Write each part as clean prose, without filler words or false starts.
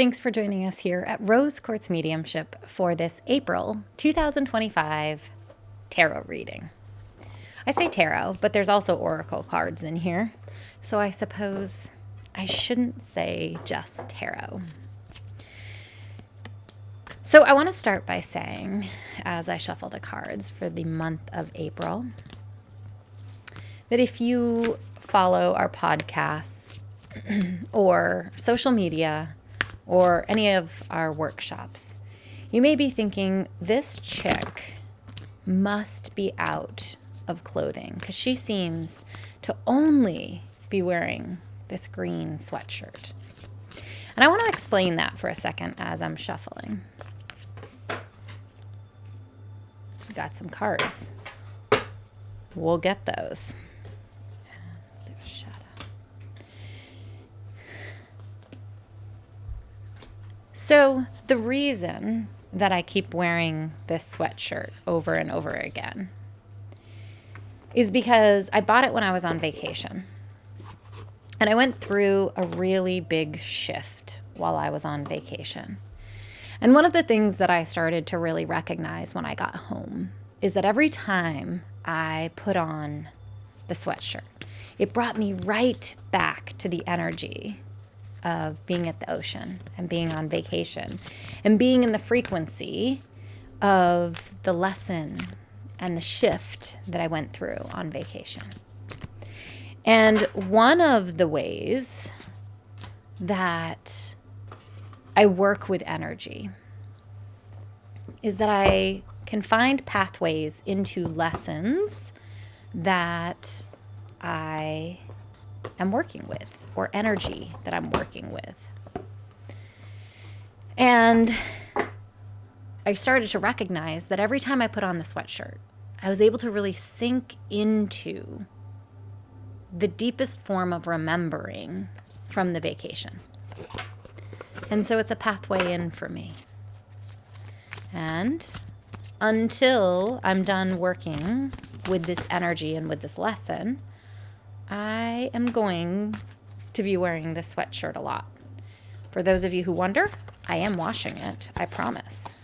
Thanks for joining us here at Rose Quartz Mediumship for this April 2025 tarot reading. I say tarot, but there's also oracle cards in here, so I suppose I shouldn't say just tarot. So I want to start by saying, as I shuffle the cards for the month of April, that if you follow our podcasts or social media or any of our workshops, you may be thinking, this chick must be out of clothing because she seems to only be wearing this green sweatshirt. And I want to explain that for a second as I'm shuffling. Got some cards. We'll get those. There's a shadow. So the reason that I keep wearing this sweatshirt over and over again is because I bought it when I was on vacation. And I went through a really big shift while I was on vacation. And one of the things that I started to really recognize when I got home is that every time I put on the sweatshirt, it brought me right back to the energy of being at the ocean and being on vacation and being in the frequency of the lesson and the shift that I went through on vacation. And one of the ways that I work with energy is that I can find pathways into lessons that I am working with, or energy that I'm working with. And I started to recognize that every time I put on the sweatshirt, I was able to really sink into the deepest form of remembering from the vacation. And so it's a pathway in for me. And until I'm done working with this energy and with this lesson, I am going to be wearing this sweatshirt a lot. For those of you who wonder, I am washing it, I promise.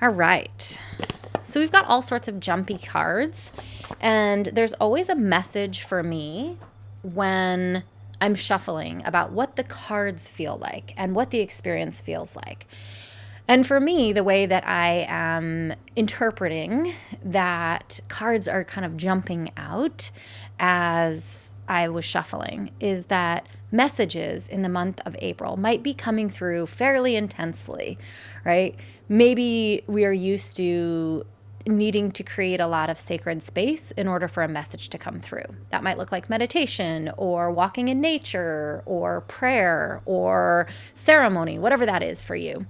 All right. So we've got all sorts of jumpy cards, and there's always a message for me when I'm shuffling about what the cards feel like and what the experience feels like. And for me, the way that I am interpreting that cards are kind of jumping out as I was shuffling is that messages in the month of April might be coming through fairly intensely, right? Maybe we are used to needing to create a lot of sacred space in order for a message to come through. That might look like meditation or walking in nature or prayer or ceremony, whatever that is for you.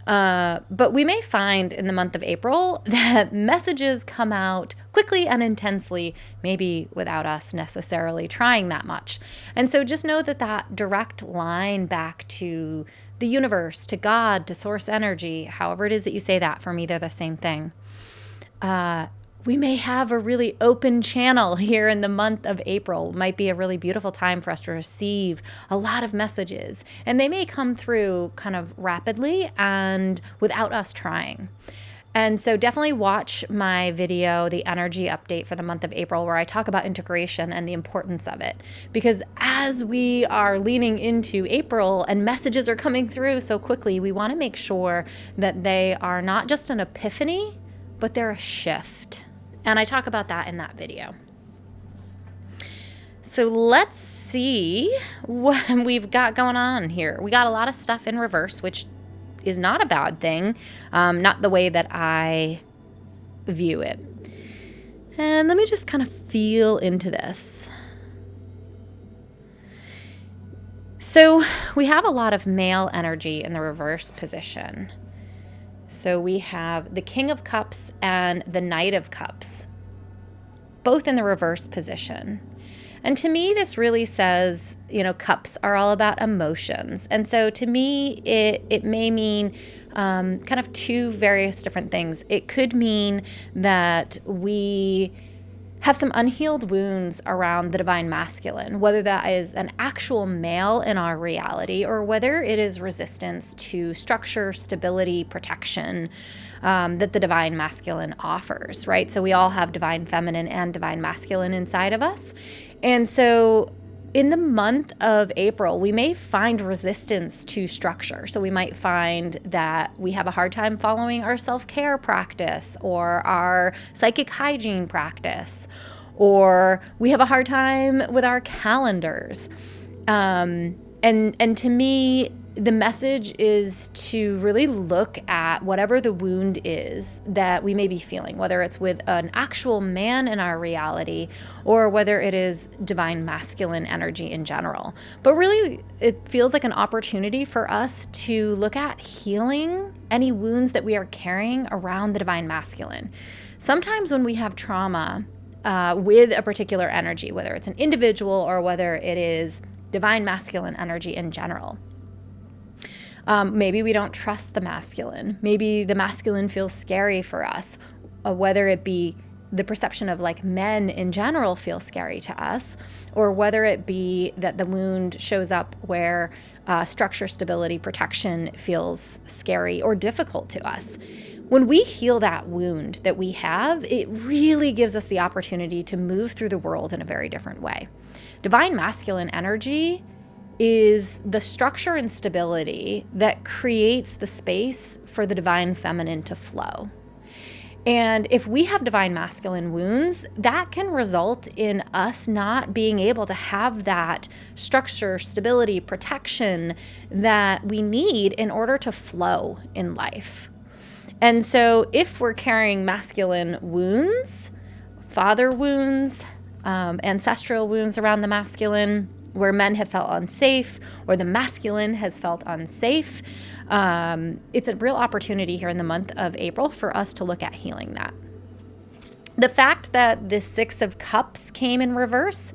But we may find in the month of April that messages come out quickly and intensely, maybe without us necessarily trying that much. And so just know that that direct line back to the universe, to God, to source energy, however it is that you say that, for me, they're the same thing. We may have a really open channel here in the month of April. It might be a really beautiful time for us to receive a lot of messages, and they may come through kind of rapidly and without us trying. And so definitely watch my video, the energy update for the month of April, where I talk about integration and the importance of it. Because as we are leaning into April and messages are coming through so quickly, we want to make sure that they are not just an epiphany, but they're a shift. And I talk about that in that video. So let's see what we've got going on here. We got a lot of stuff in reverse, which is not a bad thing, not the way that I view it. And let me just kind of feel into this. So we have a lot of male energy in the reverse position. So we have the King of Cups and the Knight of Cups, both in the reverse position. And to me, this really says, cups are all about emotions. And so to me, it may mean kind of two various different things. It could mean that we have some unhealed wounds around the divine masculine, whether that is an actual male in our reality or whether it is resistance to structure, stability, protection that the divine masculine offers, right? So we all have divine feminine and divine masculine inside of us. And so in the month of April, we may find resistance to structure. So we might find that we have a hard time following our self-care practice or our psychic hygiene practice, or we have a hard time with our calendars. And to me, the message is to really look at whatever the wound is that we may be feeling, whether it's with an actual man in our reality or whether it is divine masculine energy in general. But really, it feels like an opportunity for us to look at healing any wounds that we are carrying around the divine masculine. Sometimes when we have trauma with a particular energy, whether it's an individual or whether it is divine masculine energy in general, maybe we don't trust the masculine. Maybe the masculine feels scary for us, whether it be the perception of like men in general feel scary to us, or whether it be that the wound shows up where structure, stability, protection feels scary or difficult to us. When we heal that wound that we have, it really gives us the opportunity to move through the world in a very different way. Divine masculine energy is the structure and stability that creates the space for the divine feminine to flow. And if we have divine masculine wounds, that can result in us not being able to have that structure, stability, protection that we need in order to flow in life. And so if we're carrying masculine wounds, father wounds, ancestral wounds around the masculine, where men have felt unsafe or the masculine has felt unsafe, it's a real opportunity here in the month of April for us to look at healing that. The fact that the Six of Cups came in reverse,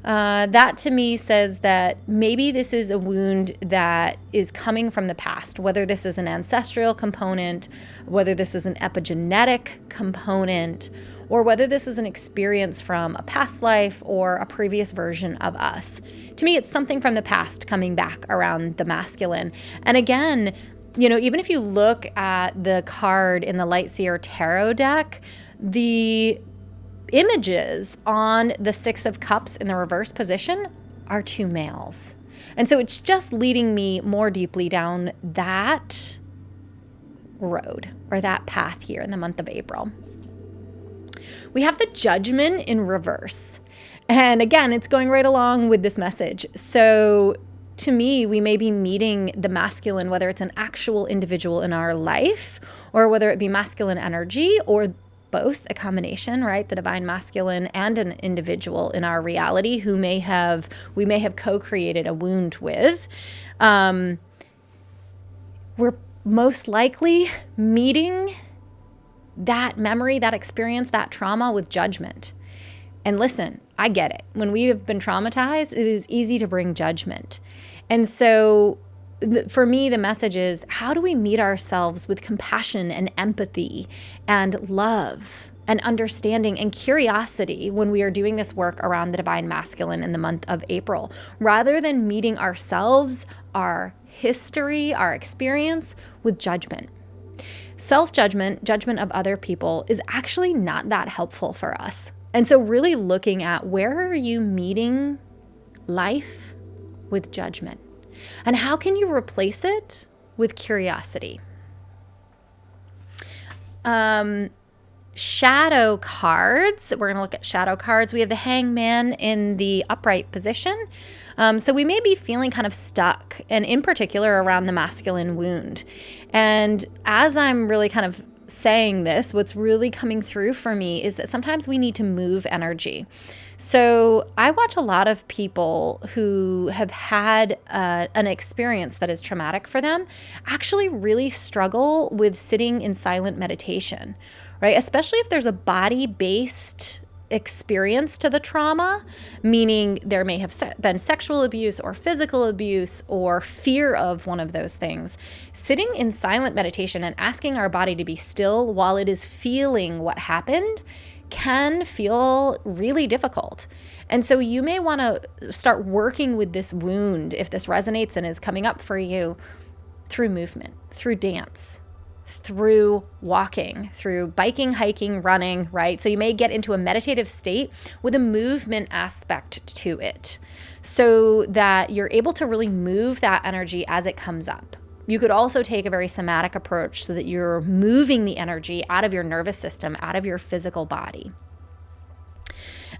that to me says that maybe this is a wound that is coming from the past, whether this is an ancestral component, whether this is an epigenetic component, or whether this is an experience from a past life or a previous version of us. To me, it's something from the past coming back around the masculine. And again, you know, even if you look at the card in the Lightseer Tarot deck, the images on the Six of Cups in the reverse position are two males. And so it's just leading me more deeply down that road or that path here in the month of April. We have the Judgment in reverse. And again, it's going right along with this message. So to me, we may be meeting the masculine, whether it's an actual individual in our life or whether it be masculine energy or both, a combination, right? The divine masculine and an individual in our reality who we may have co-created a wound with. We're most likely meeting that memory, that experience, that trauma with judgment. And listen, I get it. When we have been traumatized, it is easy to bring judgment. And so for me, the message is, how do we meet ourselves with compassion and empathy and love and understanding and curiosity when we are doing this work around the divine masculine in the month of April, rather than meeting ourselves, our history, our experience with judgment. Self-judgment, judgment of other people is actually not that helpful for us. And so really looking at where are you meeting life with judgment? And how can you replace it with curiosity? Shadow cards. We're going to look at shadow cards. We have the Hangman in the upright position. So we may be feeling kind of stuck, and in particular around the masculine wound. And as I'm really kind of saying this, what's really coming through for me is that sometimes we need to move energy. So I watch a lot of people who have had an experience that is traumatic for them actually really struggle with sitting in silent meditation, right? Especially if there's a body-based experience to the trauma, meaning there may have been sexual abuse or physical abuse or fear of one of those things. Sitting in silent meditation and asking our body to be still while it is feeling what happened can feel really difficult. And so you may want to start working with this wound, if this resonates and is coming up for you, through movement, through dance, through walking, through biking, hiking, running, right? So you may get into a meditative state with a movement aspect to it so that you're able to really move that energy as it comes up. You could also take a very somatic approach so that you're moving the energy out of your nervous system, out of your physical body.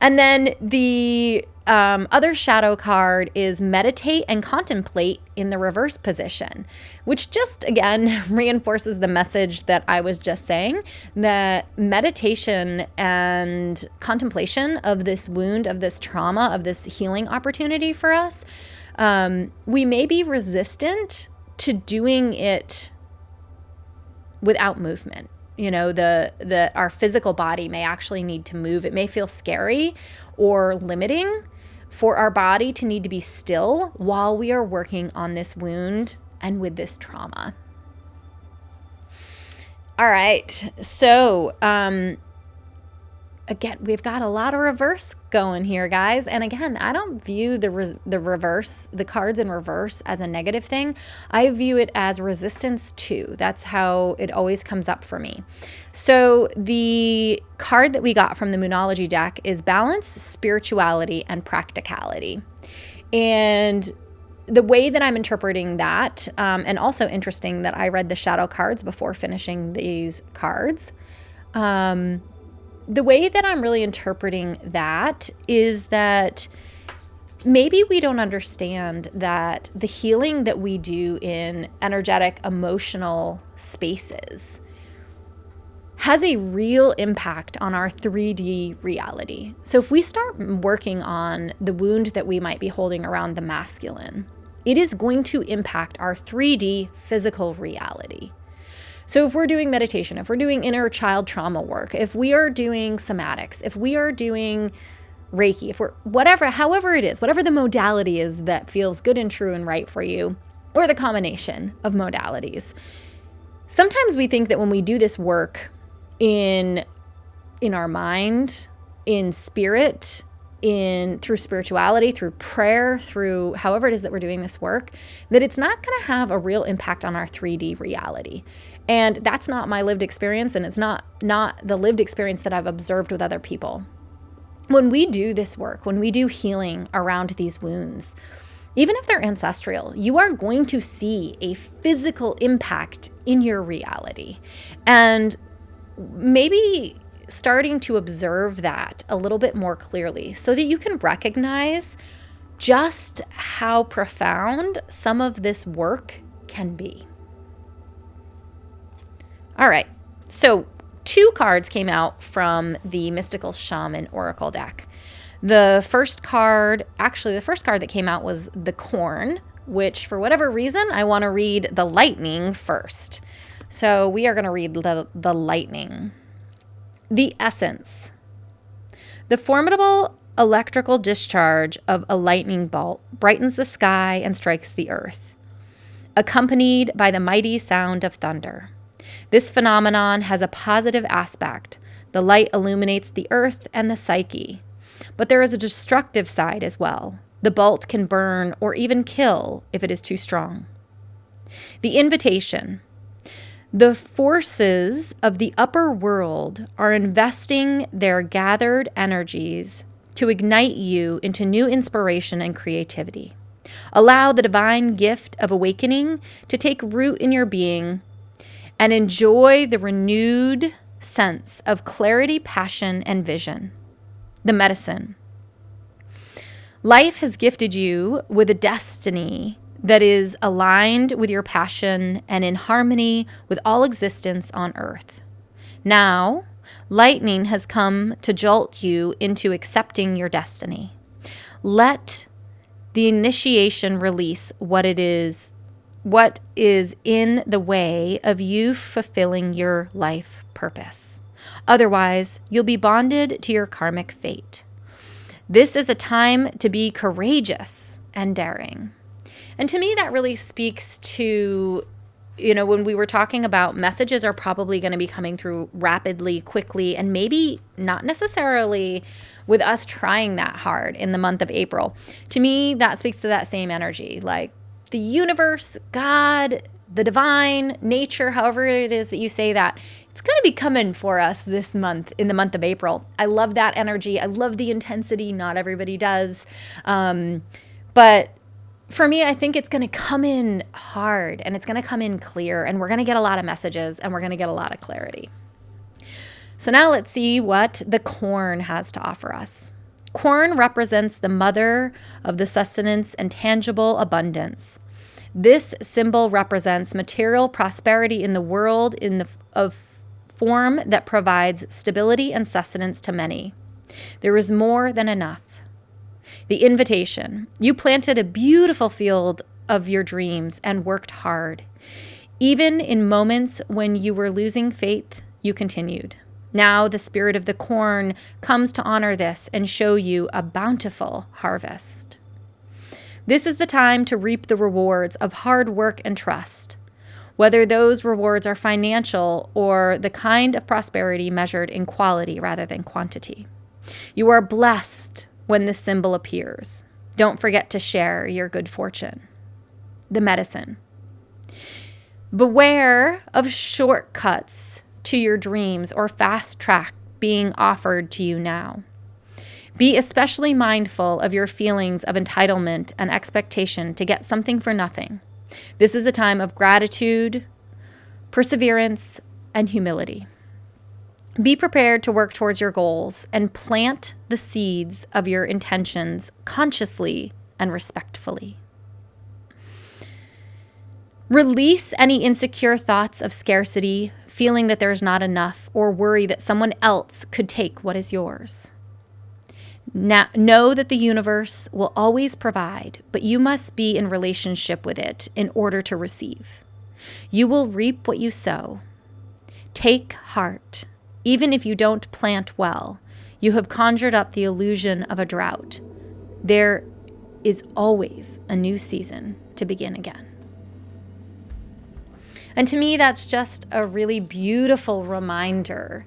And then the other shadow card is meditate and contemplate in the reverse position, which just, again, reinforces the message that I was just saying, that meditation and contemplation of this wound, of this trauma, of this healing opportunity for us, we may be resistant to doing it without movement. You know, our physical body may actually need to move. It may feel scary or limiting for our body to need to be still while we are working on this wound and with this trauma. All right. So, again, we've got a lot of reverse going here, guys. And again, I don't view the cards in reverse as a negative thing. I view it as resistance to. That's how it always comes up for me. So the card that we got from the Moonology deck is balance, spirituality, and practicality. And the way that I'm interpreting that, and also interesting that I read the shadow cards before finishing these cards, the way that I'm really interpreting that is that maybe we don't understand that the healing that we do in energetic, emotional spaces has a real impact on our 3D reality. So if we start working on the wound that we might be holding around the masculine, it is going to impact our 3D physical reality. So if we're doing meditation, if we're doing inner child trauma work, if we are doing somatics, if we are doing Reiki, if we're however it is, whatever the modality is that feels good and true and right for you, or the combination of modalities. Sometimes we think that when we do this work in our mind, in spirit, through spirituality, through prayer, through however it is that we're doing this work, that it's not going to have a real impact on our 3D reality. And that's not my lived experience, and it's not the lived experience that I've observed with other people. When we do this work, when we do healing around these wounds, even if they're ancestral, you are going to see a physical impact in your reality. And maybe starting to observe that a little bit more clearly so that you can recognize just how profound some of this work can be. All right, so 2 cards came out from the Mystical Shaman Oracle deck. The first card that came out was the Corn, which for whatever reason, I want to read the Lightning first. So we are going to read the Lightning. The Essence. The formidable electrical discharge of a lightning bolt brightens the sky and strikes the earth, accompanied by the mighty sound of thunder. This phenomenon has a positive aspect. The light illuminates the earth and the psyche. But there is a destructive side as well. The bolt can burn or even kill if it is too strong. The Invitation. The forces of the upper world are investing their gathered energies to ignite you into new inspiration and creativity. Allow the divine gift of awakening to take root in your being and enjoy the renewed sense of clarity, passion, and vision. The Medicine. Life has gifted you with a destiny that is aligned with your passion and in harmony with all existence on earth. Now, lightning has come to jolt you into accepting your destiny. Let the initiation release what is in the way of you fulfilling your life purpose. Otherwise, you'll be bonded to your karmic fate. This is a time to be courageous and daring. And to me, that really speaks to when we were talking about messages are probably going to be coming through rapidly, quickly, and maybe not necessarily with us trying that hard in the month of April. To me, that speaks to that same energy, like the universe, God, the divine, nature, however it is that you say that, it's going to be coming for us this month, in the month of April. I love that energy. I love the intensity. Not everybody does. But for me, I think it's going to come in hard, and it's going to come in clear, and we're going to get a lot of messages, and we're going to get a lot of clarity. So now let's see what the corn has to offer us. Corn represents the mother of the sustenance and tangible abundance. This symbol represents material prosperity in the world of form that provides stability and sustenance to many. There is more than enough. The invitation. You planted a beautiful field of your dreams and worked hard. Even in moments when you were losing faith, you continued. Now the spirit of the corn comes to honor this and show you a bountiful harvest. This is the time to reap the rewards of hard work and trust, whether those rewards are financial or the kind of prosperity measured in quality rather than quantity. You are blessed when this symbol appears. Don't forget to share your good fortune. The medicine. Beware of shortcuts to your dreams or fast track being offered to you now. Be especially mindful of your feelings of entitlement and expectation to get something for nothing. This is a time of gratitude, perseverance, and humility. Be prepared to work towards your goals and plant the seeds of your intentions consciously and respectfully. Release any insecure thoughts of scarcity, feeling that there's not enough, or worry that someone else could take what is yours. Now, know that the universe will always provide, but you must be in relationship with it in order to receive. You will reap what you sow. Take heart. Even if you don't plant well, you have conjured up the illusion of a drought. There is always a new season to begin again. And to me, that's just a really beautiful reminder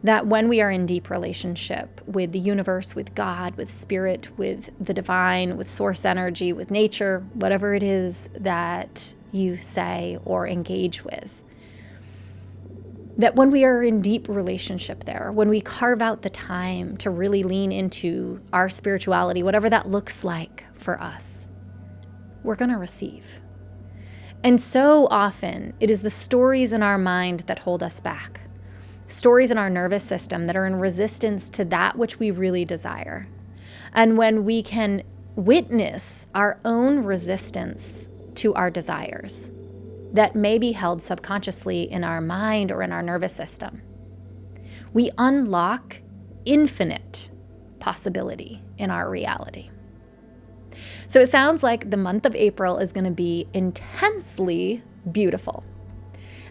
that when we are in deep relationship with the universe, with God, with spirit, with the divine, with source energy, with nature, whatever it is that you say or engage with, that when we are in deep relationship there, when we carve out the time to really lean into our spirituality, whatever that looks like for us, we're going to receive. And so often, it is the stories in our mind that hold us back. Stories in our nervous system that are in resistance to that which we really desire. And when we can witness our own resistance to our desires that may be held subconsciously in our mind or in our nervous system, we unlock infinite possibility in our reality. So it sounds like the month of April is going to be intensely beautiful.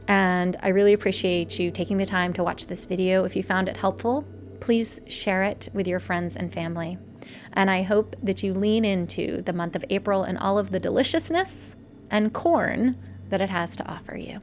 And I really appreciate you taking the time to watch this video. If you found it helpful, please share it with your friends and family. And I hope that you lean into the month of April and all of the deliciousness and corn that it has to offer you.